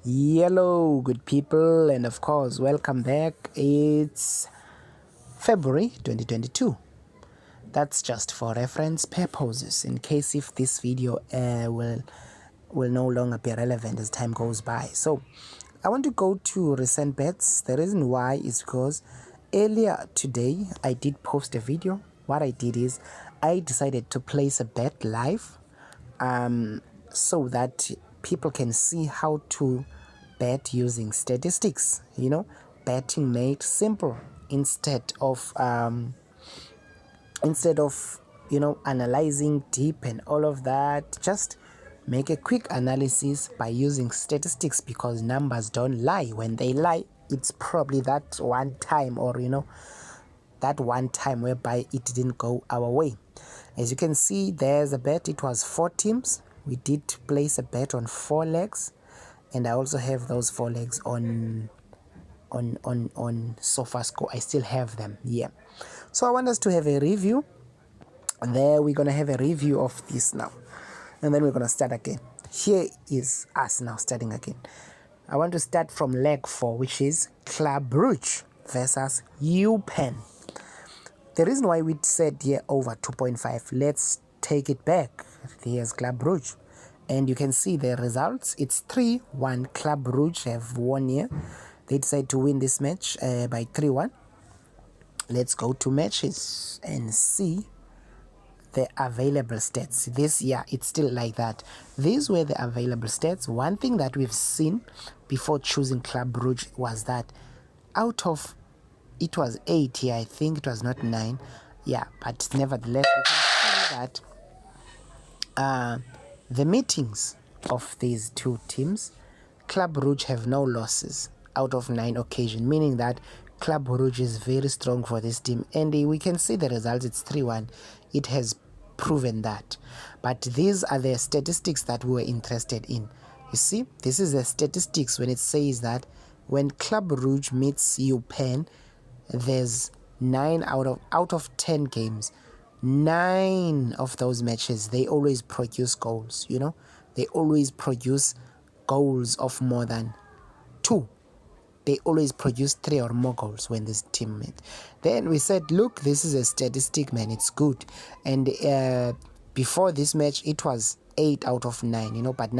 Hello, good people, and of course, welcome back. It's February 2022. That's just for reference purposes, in case if this video will no longer be relevant as time goes by. So, I want to go to recent bets. The reason why is because earlier today I did post a video. What I did is I decided to place a bet live, so that people can see how to bet using statistics. Betting made simple instead of analyzing deep and all of that. Just make a quick analysis by using statistics, because numbers don't lie. When they lie, it's probably that one time, or that one time whereby it didn't go our way. As you can see, there's a bet. It was 4 teams. We did place a bet on 4 legs, and I also have those 4 legs on SofaScore. I still have them here. So I want us to have a review. There we're gonna have a review of this now, and then we're gonna start again. Here is us now starting again. I want to start from leg 4, which is Club Rouge versus Upen. The reason why we said here over 2.5, let's take it back. Here's Club Rouge, and you can see the results. It's 3-1. Club Rouge have won here. They decide to win this match by 3-1. Let's go to matches and see the available stats. This year it's still like that. These were the available stats. One thing that we've seen before choosing Club Rouge was that out of, it was 8 here, I think it was not 9, yeah, but nevertheless we can see that the meetings of these two teams, Club Rouge have no losses out of 9 occasions, meaning that Club Rouge is very strong for this team, and we can see the results. It's 3-1. It has proven that. But these are the statistics that we were interested in. You see, this is the statistics when it says that when Club Rouge meets Upen, there's 9 out of 10 games, 9 of those matches, they always produce goals. They always produce goals of more than 2. They always produce 3 or more goals when this team met. Then we said, look, this is a statistic, man, it's good. And before this match it was 8 out of 9, but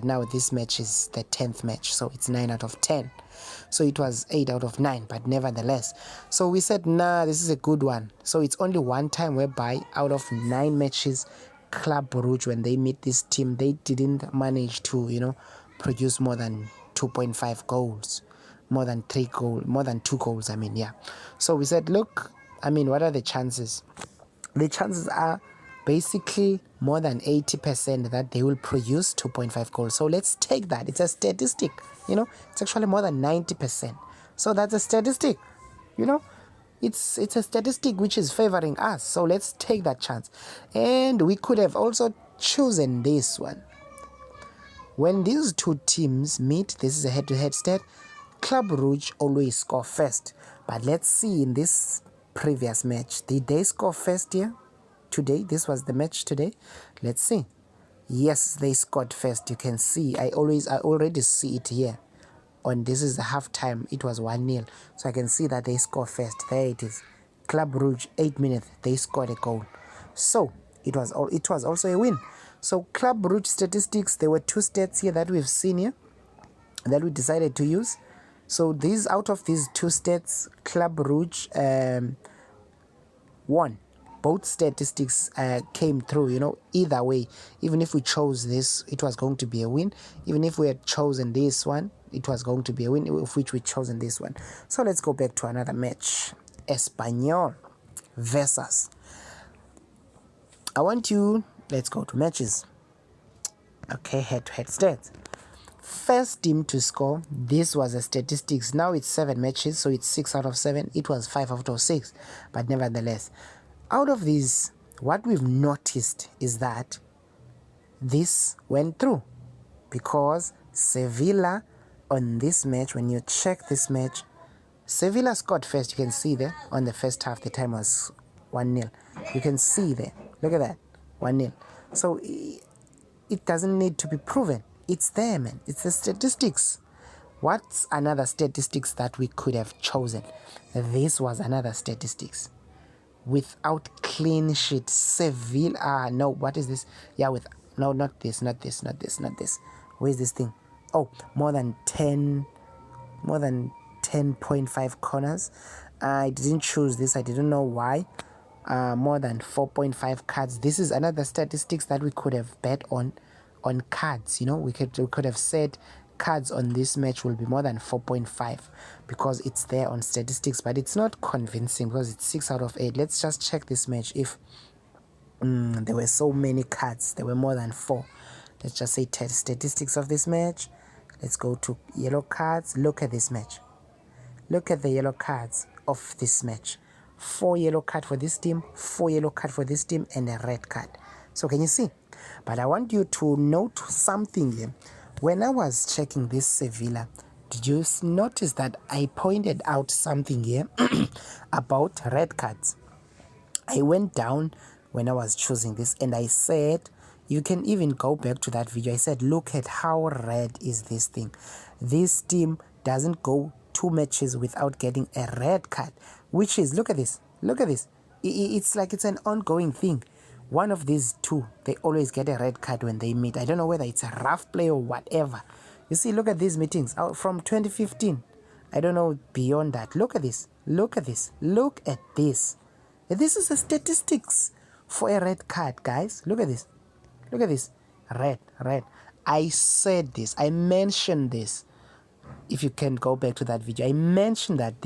now this match is the 10th match, so it's 9 out of 10. So it was 8 out of 9, but nevertheless. So we said, nah, this is a good one. So it's only one time whereby out of 9 matches, Club Rouge, when they meet this team, they didn't manage to, produce more than 2.5 goals. More than 2 goals, yeah. So we said, look, what are the chances? The chances are basically more than 80% that they will produce 2.5 goals. So let's take that. It's a statistic, it's actually more than 90%. So that's a statistic, it's a statistic which is favoring us. So let's take that chance. And we could have also chosen this one. When these two teams meet, this is a head-to-head stat, Club Rouge always score first. But let's see in this previous match, did they score first here? Today, this was the match today. Let's see. Yes, they scored first. You can see, I already see it here. This is the halftime, it was 1-0. So I can see that they score first. There it is. Club Rouge, 8 minutes, they scored a goal. So it was also a win. So Club Rouge statistics, there were 2 stats here that we've seen here that we decided to use. So out of these 2 stats, Club Rouge won. Both statistics came through, either way. Even if we chose this, it was going to be a win. Even if we had chosen this one, it was going to be a win, of which we chosen this one. So let's go back to another match. Espanol versus. Let's go to matches. Okay, head-to-head stats. First team to score, this was a statistics. Now it's 7 matches, so it's 6 out of 7. It was 5 out of 6, but nevertheless, out of these, what we've noticed is that this went through, because Sevilla on this match, when you check this match, Sevilla scored first. You can see there on the first half, the time was 1-0. You can see there, look at that, 1-0. So it doesn't need to be proven. It's there, man. It's the statistics. What's another statistics that we could have chosen? This was another statistics. Without clean sheet, Sevilla. No, what is this? Yeah, with no, not this. Where's this thing? Oh, more than 10.5 corners. I didn't choose this. I didn't know why. More than 4.5 cards. This is another statistics that we could have bet on cards. You know, we could have said cards on this match will be more than 4.5 because it's there on statistics, but it's not convincing because it's 6 out of 8. Let's just check this match. If there were so many cards, there were more than 4. Let's just say statistics of this match. Let's go to yellow cards. Look at this match. Look at the yellow cards of this match. 4 yellow card for this team, 4 yellow card for this team, and a red card. So can you see? But I want you to note something here. When I was checking this Sevilla, did you notice that I pointed out something here about red cards? I went down when I was choosing this and I said, you can even go back to that video. I said, look at how red is this thing. This team doesn't go 2 matches without getting a red card, which is, look at this. It's like it's an ongoing thing. One of these two, they always get a red card when they meet. I don't know whether it's a rough play or whatever. You see, look at these meetings out from 2015. I don't know beyond that. Look at this. This is the statistics for a red card, guys. Look at this. Red. I said this. I mentioned this. If you can go back to that video, I mentioned that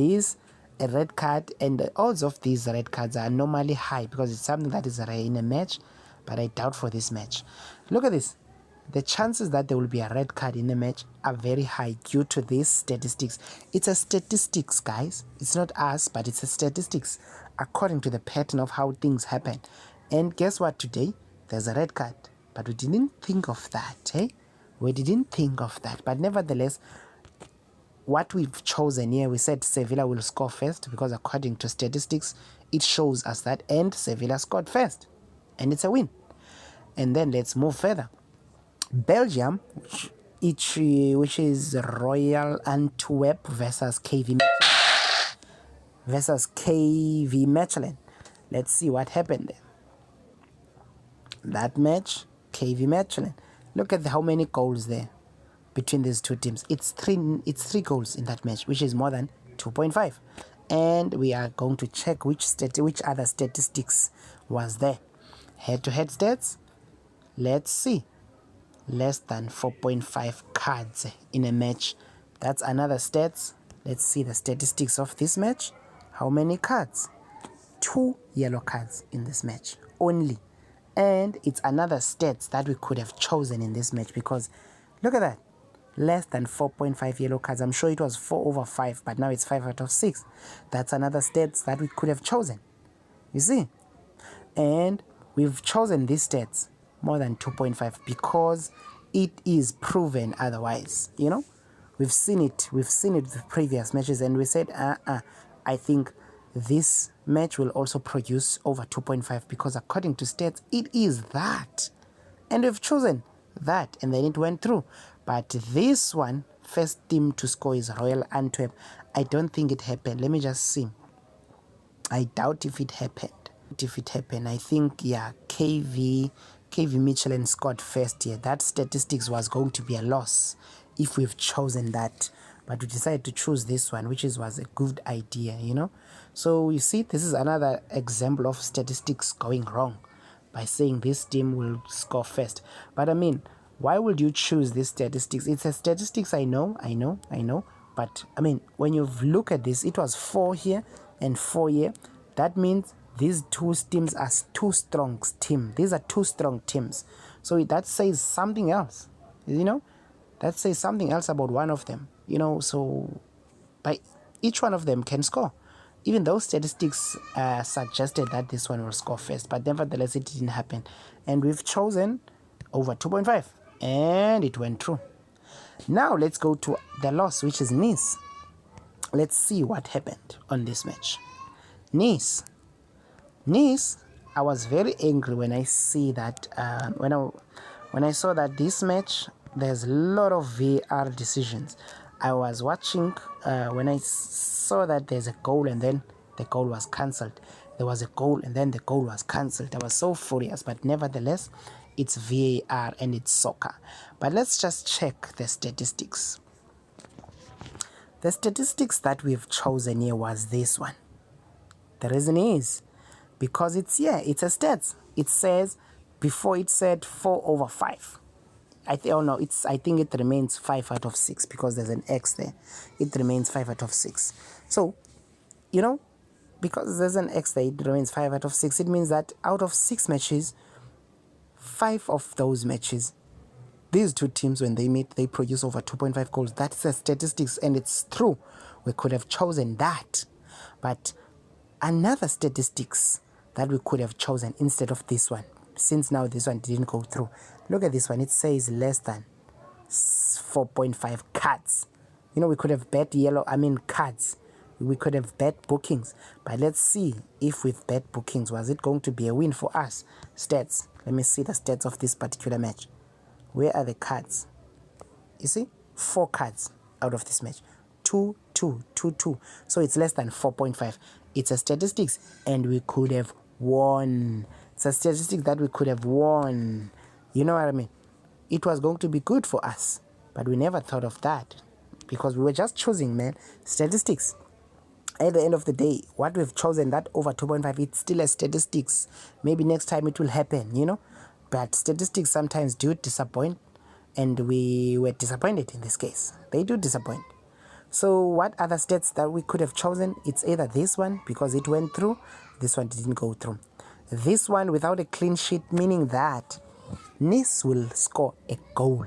a red card and the odds of these red cards are normally high because it's something that is rare in a match, but I doubt for this match. Look at this. The chances that there will be a red card in a match are very high due to these statistics. It's a statistics, guys. It's not us, but it's a statistics according to the pattern of how things happen. And guess what? Today there's a red card, but we didn't think of that, eh? We didn't think of that, but nevertheless, what we've chosen here, we said Sevilla will score first because according to statistics, it shows us that, and Sevilla scored first, and it's a win. And then let's move further. Belgium, which is Royal Antwerp versus KV Mechelen. Let's see what happened there. That match, KV Mechelen. Look at how many goals there between these two teams. It's three goals in that match, which is more than 2.5. And we are going to check which other statistics was there. Head-to-head stats. Let's see. Less than 4.5 cards in a match. That's another stats. Let's see the statistics of this match. How many cards? 2 yellow cards in this match only. And it's another stats that we could have chosen in this match because look at that. Less than 4.5 yellow cards. I'm sure it was 4 over 5, but now it's 5 out of 6. That's another stats that we could have chosen. You see? And we've chosen these stats more than 2.5 because it is proven otherwise. You know? We've seen it with previous matches and we said, I think this match will also produce over 2.5 because according to stats, it is that. And we've chosen that and then it went through. But this one, first team to score is Royal Antwerp. I don't think it happened. Let me just see. I doubt if it happened. I think, yeah, KV Mechelen scored first here. That statistics was going to be a loss if we've chosen that. But we decided to choose this one, which was a good idea, you know. So you see, this is another example of statistics going wrong by saying this team will score first. But I mean, why would you choose this statistics? It's a statistics, I know. But I mean, when you look at this, it was 4 here and 4 here. That means these two teams are 2 strong teams. These are 2 strong teams. So that says something else, you know. That says something else about one of them, you know. So by each one of them can score. Even though statistics suggested that this one will score first, but nevertheless it didn't happen. And we've chosen over 2.5 and it went through. Now let's go to the loss, which is Nice. Let's see what happened on this match. Nice, I was very angry when I see that when I saw that this match there's a lot of VAR decisions. I was watching when I saw that there's a goal and then the goal was cancelled. There was a goal and then the goal was cancelled. I was so furious, but nevertheless, it's VAR and it's soccer. But let's just check the statistics. The statistics that we've chosen here was this one. The reason is because it's a stats. It says before it said 4/5. I think it remains 5 out of 6 because there's an X there. It remains 5 out of 6. So, because there's an X there, it remains 5 out of 6. It means that out of 6 matches, 5 of those matches, these two teams, when they meet, they produce over 2.5 goals. That's the statistics, and it's true. We could have chosen that. But another statistics that we could have chosen instead of this one, since now this one didn't go through. Look at this one. It says less than 4.5 cards. We could have bet cards. We could have bet bookings. But let's see if with bet bookings, was it going to be a win for us? Stats. Let me see the stats of this particular match. Where are the cards? You see? 4 cards out of this match. 2, 2, 2, 2. So it's less than 4.5. It's a statistics, and we could have won. It's a statistic that we could have won. You know what I mean? It was going to be good for us, but we never thought of that because we were just choosing, statistics. At the end of the day, what we've chosen, that over 2.5, it's still a statistics. Maybe next time it will happen, But statistics sometimes do disappoint, and we were disappointed in this case. They do disappoint. So what other stats that we could have chosen? It's either this one, because it went through. This one didn't go through. This one without a clean sheet, meaning that Nice will score a goal.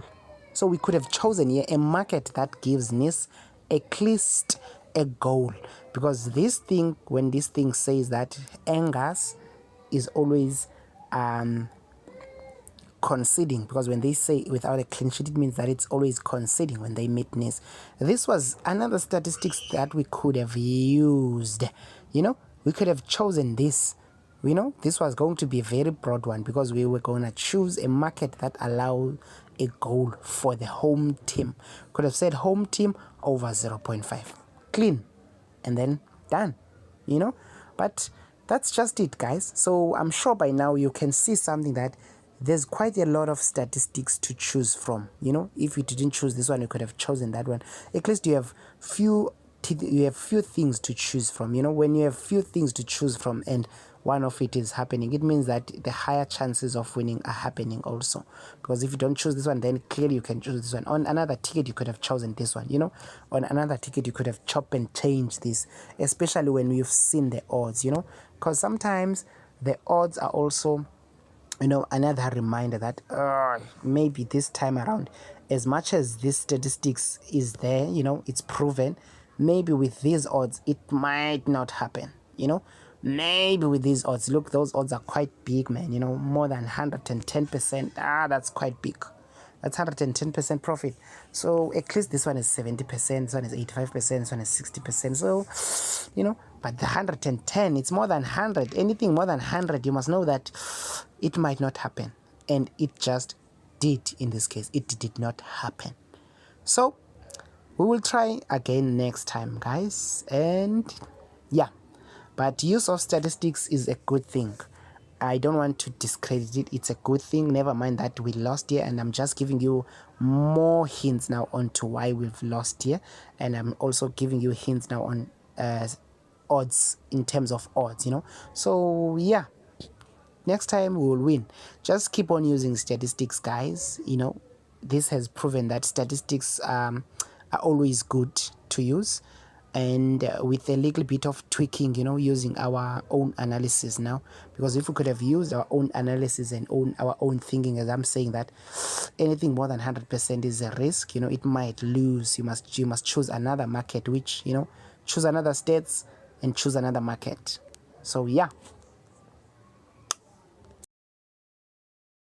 So we could have chosen here a market that gives Nice at least a goal. Because this thing, when this thing says that Angers is always conceding, because when they say without a clean sheet, it means that it's always conceding when they meet Nice. This was another statistics that we could have used. We could have chosen this. This was going to be a very broad one because we were going to choose a market that allowed a goal for the home team. Could have said home team over 0.5. Clean. And then done. But that's just it, guys. So I'm sure by now you can see something that there's quite a lot of statistics to choose from. If you didn't choose this one, you could have chosen that one. At least you have few things to choose from. When you have few things to choose from and one of it is happening, it means that the higher chances of winning are happening also. Because if you don't choose this one, then clearly you can choose this one. On another ticket, you could have chosen this one. On another ticket, you could have chopped and changed this, especially when you've seen the odds. Because sometimes the odds are also another reminder that maybe this time around, as much as this statistics is there, it's proven, maybe with these odds it might not happen. Maybe with these odds, look, those odds are quite big, man. More than 110%. That's quite big. That's 110% profit. So at least this one is 70%, this one is 85%, this one is 60%. So but the 110, it's more than 100. Anything more than 100, you must know that it might not happen. And it just did in this case. It did not happen. So we will try again next time, guys. And yeah, but use of statistics is a good thing. I don't want to discredit it. It's a good thing. Never mind that we lost here, and I'm just giving you more hints now on to why we've lost here, and I'm also giving you hints now on odds, in terms of odds. So yeah, next time we will win. Just keep on using statistics, guys. This has proven that statistics are always good to use, and with a little bit of tweaking, using our own analysis now. Because if we could have used our own analysis and our own thinking, as I'm saying, that anything more than 100% is a risk, it might lose. You must choose another market, which choose another states and choose another market. So yeah.